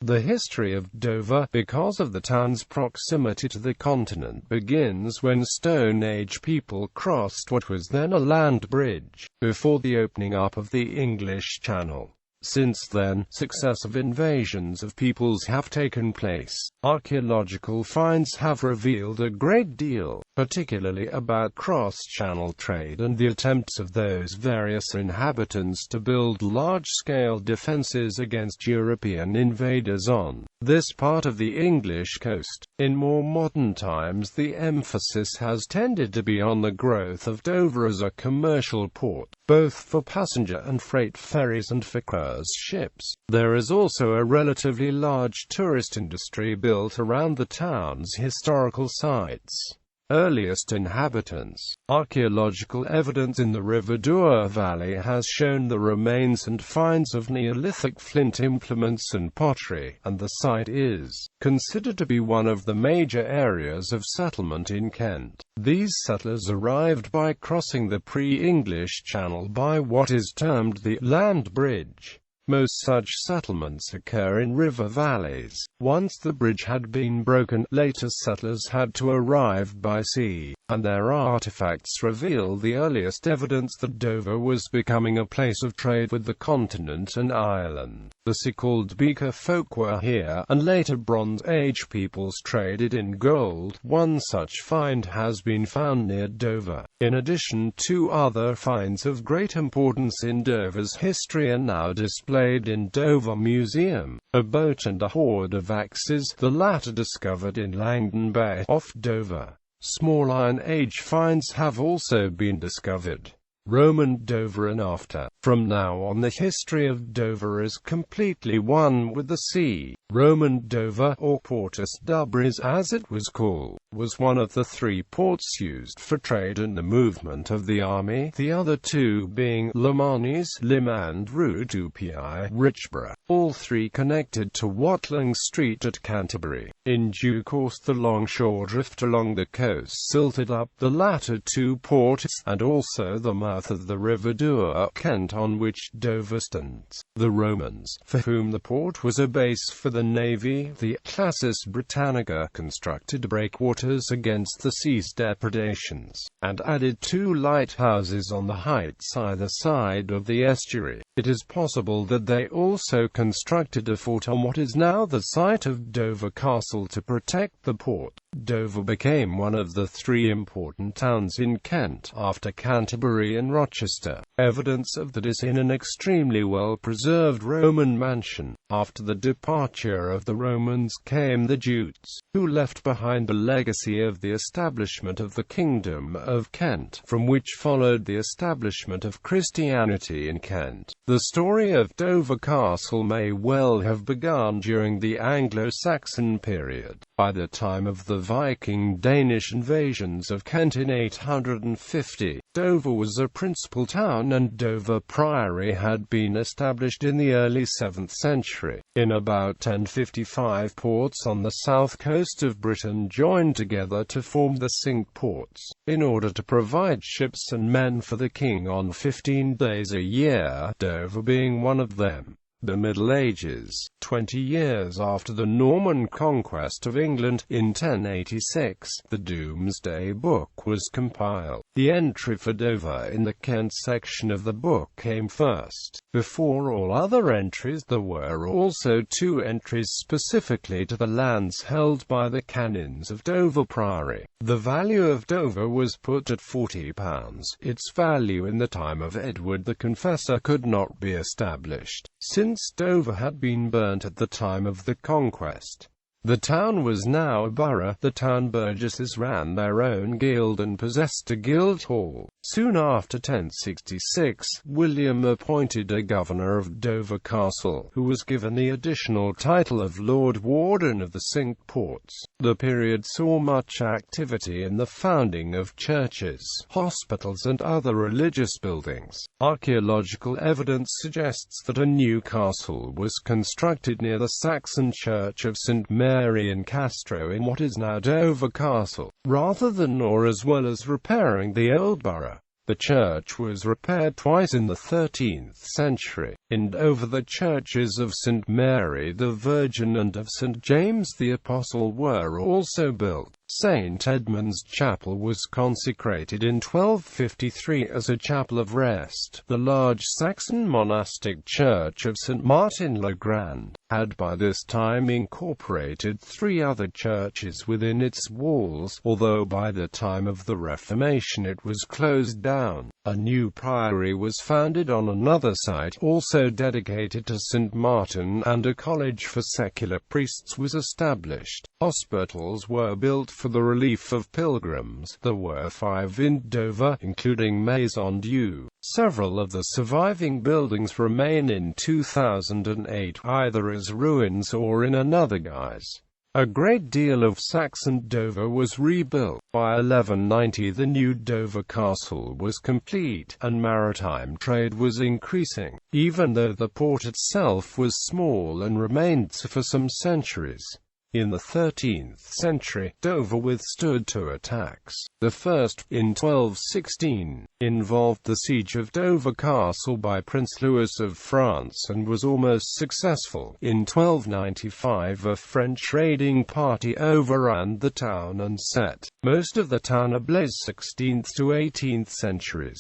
The history of Dover, because of the town's proximity to the continent, begins when Stone Age people crossed what was then a land bridge, before the opening up of the English Channel. Since then, successive invasions of peoples have taken place. Archaeological finds have revealed a great deal, particularly about cross-channel trade and the attempts of those various inhabitants to build large-scale defenses against European invaders on this part of the English coast. In more modern times, the emphasis has tended to be on the growth of Dover as a commercial port, both for passenger and freight ferries and for cruise ships. There is also a relatively large tourist industry built around the town's historical sites. Earliest inhabitants. Archaeological evidence in the River Dour Valley has shown the remains and finds of Neolithic flint implements and pottery, and the site is considered to be one of the major areas of settlement in Kent. These settlers arrived by crossing the pre-English Channel by what is termed the land bridge. Most such settlements occur in river valleys. Once the bridge had been broken, later settlers had to arrive by sea, and their artifacts reveal the earliest evidence that Dover was becoming a place of trade with the continent and Ireland. The so-called Beaker folk were here, and later Bronze Age peoples traded in gold. One such find has been found near Dover. In addition, two other finds of great importance in Dover's history are now displayed in Dover Museum: a boat and a hoard of axes, the latter discovered in Langdon Bay, off Dover. Small Iron Age finds have also been discovered. Roman Dover and after. From now on, the history of Dover is completely one with the sea. Roman Dover, or Portus Dubris as it was called, was one of the three ports used for trade and the movement of the army, the other two being Lemanis, Lim and Rutupi, Richborough, all three connected to Watling Street at Canterbury. In due course, the longshore drift along the coast silted up the latter two ports, and also the mouth of the River Dour, Kent, on which Dover stands. The Romans, for whom the port was a base for the navy, the Classis Britannica, constructed breakwaters against the sea's depredations, and added two lighthouses on the heights either side of the estuary. It is possible that they also constructed a fort on what is now the site of Dover Castle to protect the port. Dover became one of the three important towns in Kent, after Canterbury and Rochester. Evidence of that is in an extremely well-preserved Roman mansion. After the departure of the Romans came the Jutes, who left behind the legacy of the establishment of the Kingdom of Kent, from which followed the establishment of Christianity in Kent. The story of Dover Castle may well have begun during the Anglo-Saxon period. By the time of the Viking-Danish invasions of Kent in 850, Dover was a principal town, and Dover Priory had been established in the early 7th century. In about 1055, ports on the south coast of Britain joined together to form the Cinque Ports, in order to provide ships and men for the king on 15 days a year, Dover being one of them. The Middle Ages. 20 years after the Norman conquest of England, in 1086, the Domesday Book was compiled. The entry for Dover in the Kent section of the book came first. Before all other entries, there were also two entries specifically to the lands held by the canons of Dover Priory. The value of Dover was put at £40. Its value in the time of Edward the Confessor could not be established, since Dover had been burnt at the time of the conquest. The town was now a borough. The town burgesses ran their own guild and possessed a guild hall. Soon after 1066, William appointed a governor of Dover Castle, who was given the additional title of Lord Warden of the Cinque Ports. The period saw much activity in the founding of churches, hospitals and other religious buildings. Archaeological evidence suggests that a new castle was constructed near the Saxon church of St. Mary in Castro in what is now Dover Castle, rather than or as well as repairing the old borough. The church was repaired twice in the 13th century. In Dover the churches of St. Mary the Virgin and of St. James the Apostle were also built. St. Edmund's Chapel was consecrated in 1253 as a chapel of rest. The large Saxon monastic church of St. Martin le Grand had by this time incorporated 3 other churches within its walls, although by the time of the Reformation it was closed down. A new priory was founded on another site, also dedicated to St. Martin, and a college for secular priests was established. Hospitals were built for the relief of pilgrims. There were 5 in Dover, including Maison Dieu. Several of the surviving buildings remain in 2008, either as ruins or in another guise. A great deal of Saxon Dover was rebuilt. By 1190 the new Dover Castle was complete, and maritime trade was increasing, even though the port itself was small and remained so for some centuries. In the 13th century, Dover withstood 2 attacks. The first, in 1216, involved the siege of Dover Castle by Prince Louis of France and was almost successful. In 1295 a French raiding party overran the town and set most of the town ablaze. 16th to 18th centuries.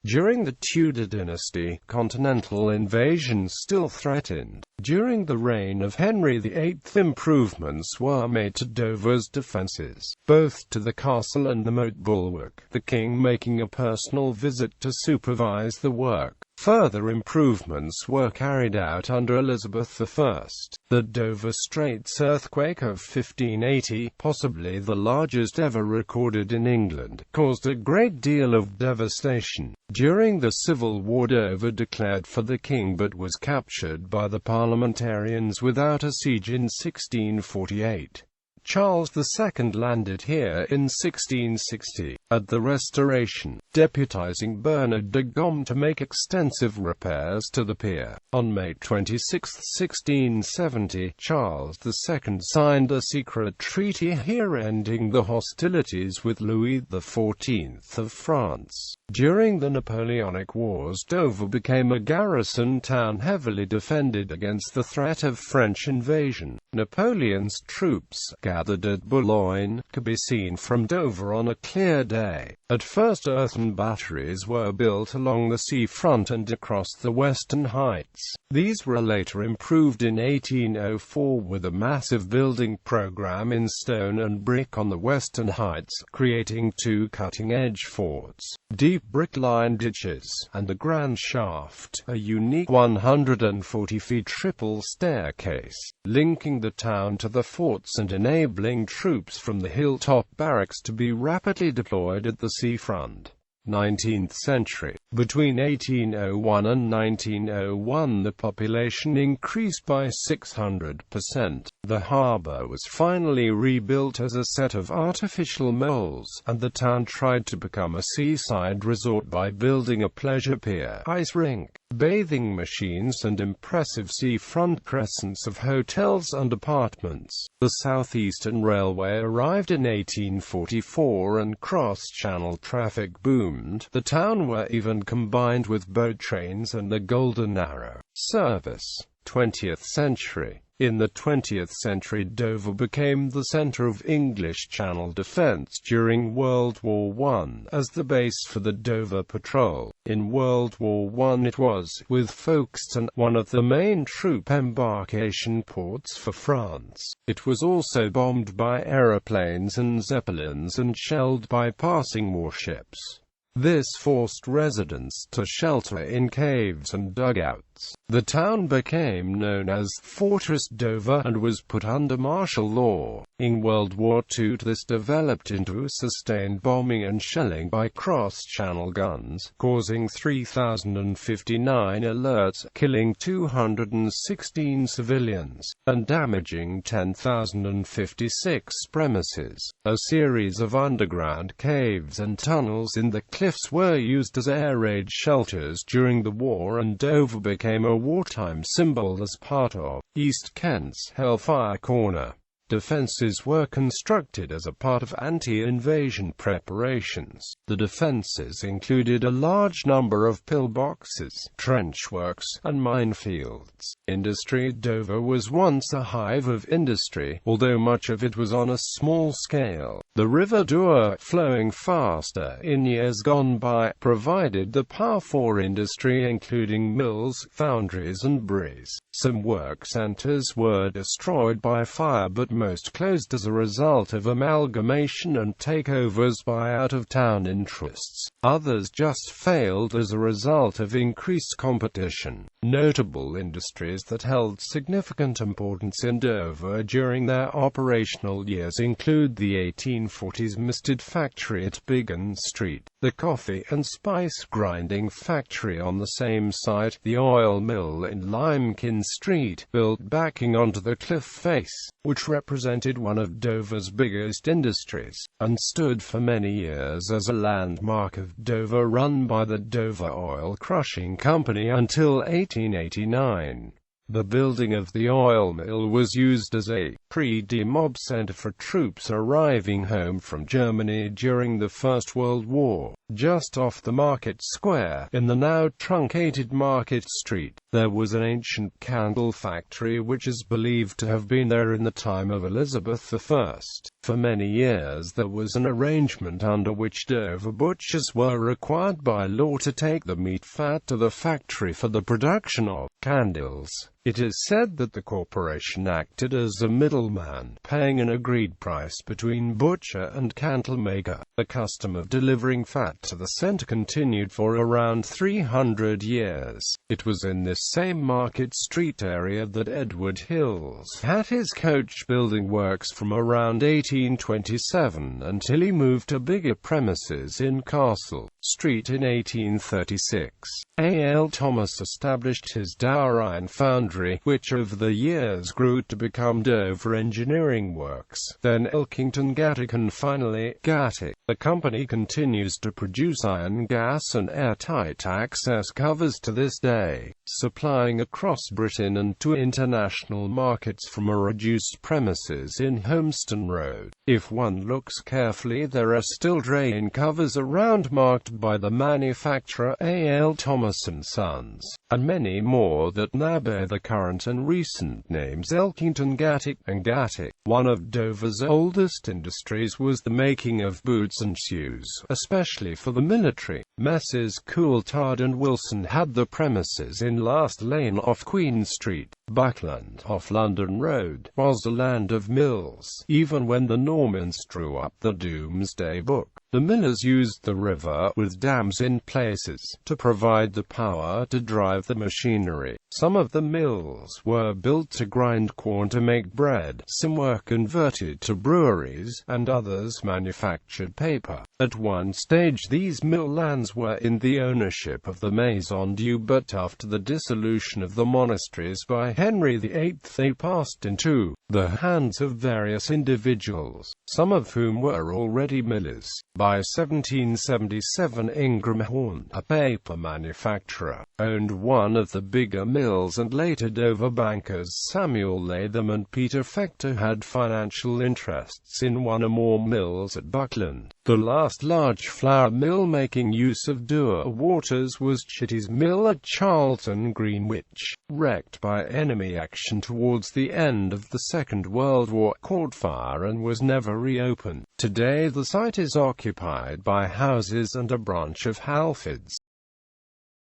During the Tudor Dynasty, continental invasion still threatened. During the reign of Henry VIII, improvements were made to Dover's defences, both to the castle and the moat bulwark, the king making a personal visit to supervise the work. Further improvements were carried out under Elizabeth I. The Dover Straits earthquake of 1580, possibly the largest ever recorded in England, caused a great deal of devastation. During the Civil War, Dover declared for the king but was captured by the parliamentarians without a siege in 1648. Charles II landed here in 1660, at the Restoration, deputizing Bernard de Gaume to make extensive repairs to the pier. On May 26, 1670, Charles II signed a secret treaty here ending the hostilities with Louis XIV of France. During the Napoleonic Wars, Dover became a garrison town heavily defended against the threat of French invasion. Napoleon's troops, gathered at Boulogne, could be seen from Dover on a clear day. At first earthen batteries were built along the seafront and across the western heights. These were later improved in 1804 with a massive building program in stone and brick on the western heights, creating 2 cutting-edge forts, deep brick-lined ditches, and a grand shaft, a unique 140-feet triple staircase, linking the town to the forts and enabling troops from the hilltop barracks to be rapidly deployed at the seafront. 19th century. Between 1801 and 1901 the population increased by 600%. The harbour was finally rebuilt as a set of artificial moles, and the town tried to become a seaside resort by building a pleasure pier, ice rink, bathing machines and impressive seafront crescents of hotels and apartments. The Southeastern Railway arrived in 1844 and cross-channel traffic boomed. The town were even combined with boat trains and the Golden Arrow service. 20th century. In the 20th century, Dover became the center of English Channel defense during World War I, as the base for the Dover Patrol. In World War I it was, with Folkestone, one of the main troop embarkation ports for France. It was also bombed by aeroplanes and zeppelins and shelled by passing warships. This forced residents to shelter in caves and dugouts. The town became known as Fortress Dover and was put under martial law. In World War II this developed into sustained bombing and shelling by cross-channel guns, causing 3,059 alerts, killing 216 civilians, and damaging 10,056 premises. A series of underground caves and tunnels in the cliffs were used as air raid shelters during the war, and Dover became a wartime symbol as part of East Kent's Hellfire Corner. Defences were constructed as a part of anti-invasion preparations. The defences included a large number of pillboxes, trenchworks, and minefields. Industry. Dover was once a hive of industry, although much of it was on a small scale. The River Dour, flowing faster in years gone by, provided the power for industry including mills, foundries and breweries. Some work centres were destroyed by fire but most closed as a result of amalgamation and takeovers by out-of-town interests. Others just failed as a result of increased competition. Notable industries that held significant importance in Dover during their operational years include the 1840s Mustard Factory at Biggin Street, the coffee and spice grinding factory on the same site, the oil mill in Limekin Street, built backing onto the cliff face, which represented one of Dover's biggest industries, and stood for many years as a landmark of Dover, run by the Dover Oil Crushing Company until 1889. The building of the oil mill was used as a pre-demob center for troops arriving home from Germany during the First World War. Just off the Market Square, in the now truncated Market Street, there was an ancient candle factory which is believed to have been there in the time of Elizabeth I. For many years there was an arrangement under which Dover butchers were required by law to take the meat fat to the factory for the production of candles. It is said that the corporation acted as a middleman, paying an agreed price between butcher and candle maker. The custom of delivering fat to the centre continued for around 300 years. It was in this same Market Street area that Edward Hills had his coach building works from around 1827 until he moved to bigger premises in Castle Street in 1836. A. L. Thomas established his Dower Iron Foundry, which over the years grew to become Dover Engineering Works, then Elkington Gatwick and finally Gatwick. The company continues to produce iron, gas and airtight access covers to this day, supplying across Britain and to international markets from a reduced premises in Homeston Road. If one looks carefully, there are still drain covers around marked by the manufacturer A. L. Thomas & Sons, and many more that now bear the current and recent names Elkington Gatwick and Gatwick. One of Dover's oldest industries was the making of boots and shoes, especially for the military. Messrs. Coulthard and Wilson had the premises in Last Lane off Queen Street. Buckland, off London Road, was a land of mills, even when the Normans drew up the Doomsday Book. The millers used the river, with dams in places, to provide the power to drive the machinery. Some of the mills were built to grind corn to make bread, some were converted to breweries, and others manufactured paper. At one stage these mill lands were in the ownership of the Maison Dieu, but after the dissolution of the monasteries by Henry VIII they passed into the hands of various individuals, some of whom were already millers. By 1777 Ingram Horn, a paper manufacturer, owned one of the bigger mills, and later Dover bankers Samuel Latham and Peter Fector had financial interests in one or more mills at Buckland. The last large flour mill making use of Dour waters was Chitty's Mill at Charlton, Greenwich. Wrecked by enemy action towards the end of the Second World War, caught fire and was never reopened. Today the site is occupied by houses and a branch of Halfords.